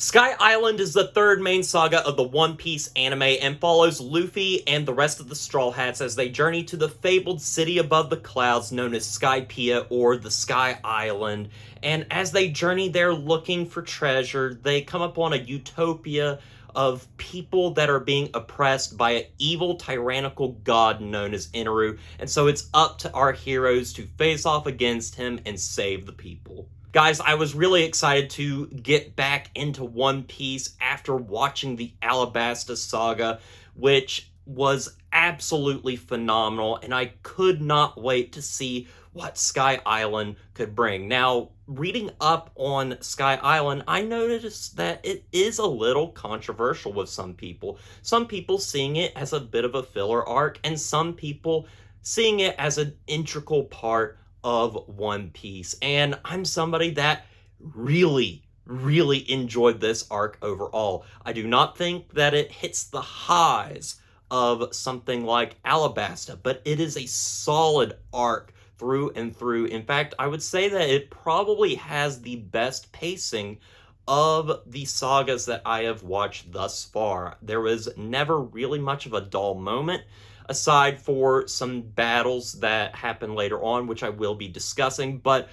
Sky Island is the third main saga of the One Piece anime and follows Luffy and the rest of the Straw Hats as they journey to the fabled city above the clouds known as Skypiea or the Sky Island. And as they journey there looking for treasure, they come upon a utopia of people that are being oppressed by an evil tyrannical god known as Inaru. And so it's up to our heroes to face off against him and save the people. Guys, I was really excited to get back into One Piece after watching the Alabasta Saga, which was absolutely phenomenal, and I could not wait to see what Sky Island could bring. Now, reading up on Sky Island, I noticed that it is a little controversial with some people. Some people seeing it as a bit of a filler arc, and some people seeing it as an integral part of One Piece. And I'm somebody that really enjoyed this arc overall. I do not think that it hits the highs of something like Alabasta, but it is a solid arc through and through. In fact, I would say that it probably has the best pacing of the sagas that I have watched thus far. There was never really much of a dull moment, aside for some battles that happen later on, which I will be discussing, but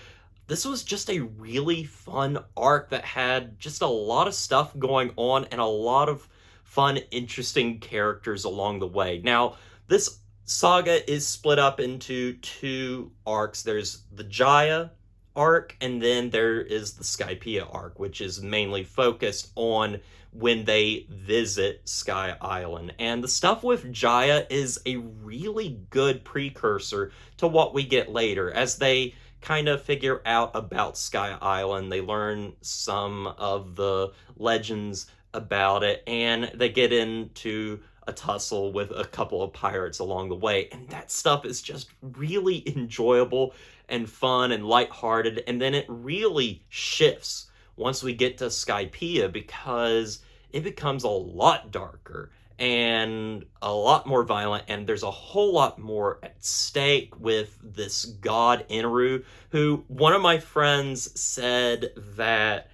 this was just a really fun arc that had just a lot of stuff going on and a lot of fun, interesting characters along the way. Now, this saga is split up into two arcs. There's the Jaya arc, and then there is the Skypiea arc, which is mainly focused on when they visit Sky Island. And the stuff with Jaya is a really good precursor to what we get later. As they kind of figure out about Sky Island, they learn some of the legends about it, and they get into a tussle with a couple of pirates along the way. And that stuff is just really enjoyable and fun and lighthearted. And then it really shifts once we get to Skypiea, because it becomes a lot darker and a lot more violent, and there's a whole lot more at stake with this god Inaru, who one of my friends said that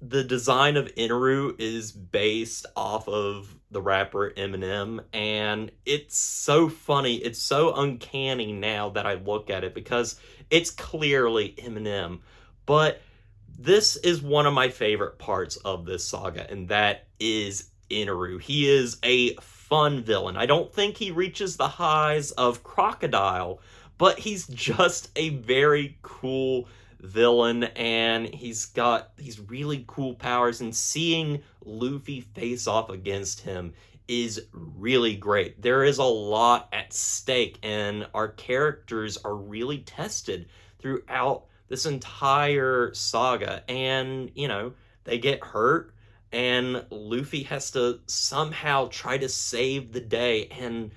the design of Inaru is based off of the rapper Eminem, and it's so funny, it's so uncanny now that I look at it, because it's clearly Eminem. But this is one of my favorite parts of this saga, and that is Inaru. He is a fun villain. I don't think he reaches the highs of Crocodile, but he's just a very cool villain, and he's got these really cool powers, and seeing Luffy face off against him is really great. There is a lot at stake, and our characters are really tested throughout this entire saga, and, you know, they get hurt, and Luffy has to somehow try to save the day, and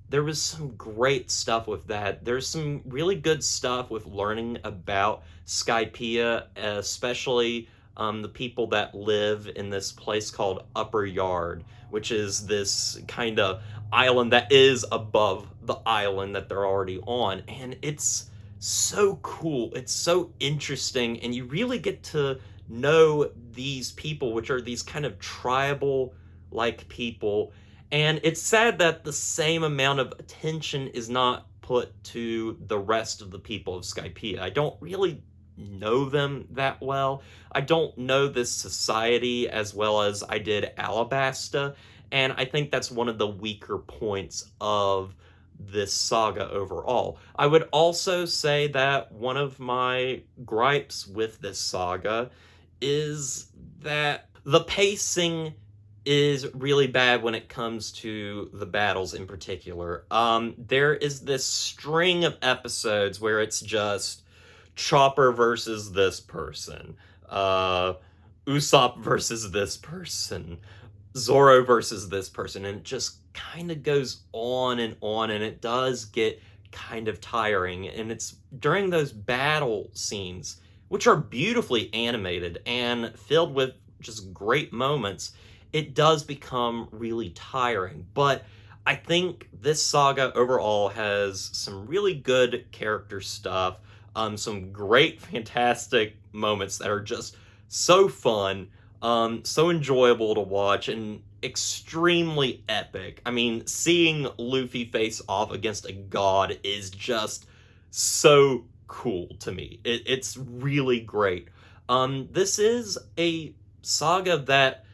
there was some great stuff with that. There's some really good stuff with learning about Skypiea, especially the people that live in this place called Upper Yard, which is this kind of island that is above the island that they're already on. And it's so cool, it's so interesting, and you really get to know these people, which are these kind of tribal like people. And it's sad that the same amount of attention is not put to the rest of the people of Skypiea. I don't really know them that well. I don't know this society as well as I did Alabasta, and I think that's one of the weaker points of this saga overall. I would also say that one of my gripes with this saga is that the pacing is really bad when it comes to the battles in particular. There is this string of episodes where it's just Chopper versus this person, Usopp versus this person, Zoro versus this person, and it just kind of goes on, and it does get kind of tiring. And it's during those battle scenes, which are beautifully animated and filled with just great moments, it does become really tiring. But I think this saga overall has some really good character stuff, some great, fantastic moments that are just so fun. So enjoyable to watch and extremely epic. I mean, seeing Luffy face off against a god is just so cool to me. It's really great. This is a saga that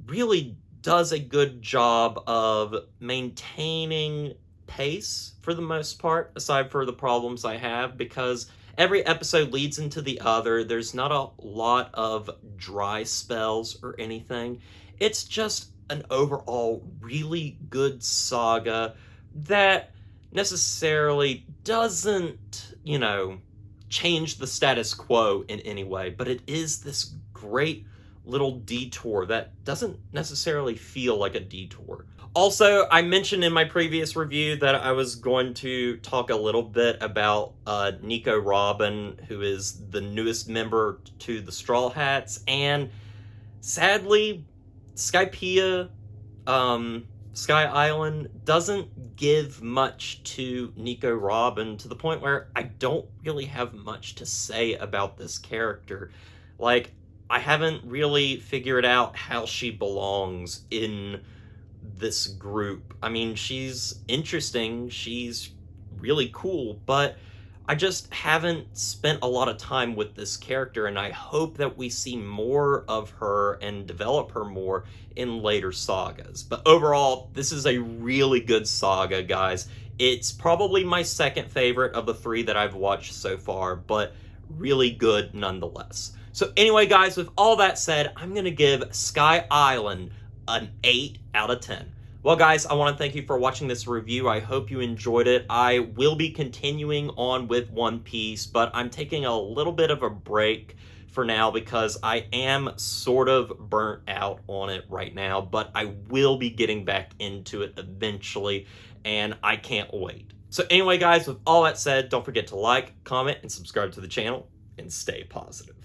really does a good job of maintaining pace for the most part, aside for the problems I have, because every episode leads into the other. There's not a lot of dry spells or anything. It's just an overall really good saga that necessarily doesn't, change the status quo in any way, but it is this great little detour that doesn't necessarily feel like a detour. Also, I mentioned in my previous review that I was going to talk a little bit about Nico Robin, who is the newest member to the Straw Hats, and sadly, Skypiea, Sky Island doesn't give much to Nico Robin, to the point where I don't really have much to say about this character. Like, I haven't really figured out how she belongs in this group. I mean, she's interesting, she's really cool, but I just haven't spent a lot of time with this character, and I hope that we see more of her and develop her more in later sagas. But overall, this is a really good saga, guys. It's probably my second favorite of the three that I've watched so far, but really good nonetheless. So anyway, guys, with all that said, I'm going to give Sky Island an 8 out of 10. Well, guys, I want to thank you for watching this review. I hope you enjoyed it. I will be continuing on with One Piece, but I'm taking a little bit of a break for now because I am sort of burnt out on it right now, but I will be getting back into it eventually, and I can't wait. So anyway, guys, with all that said, don't forget to like, comment, and subscribe to the channel, and stay positive.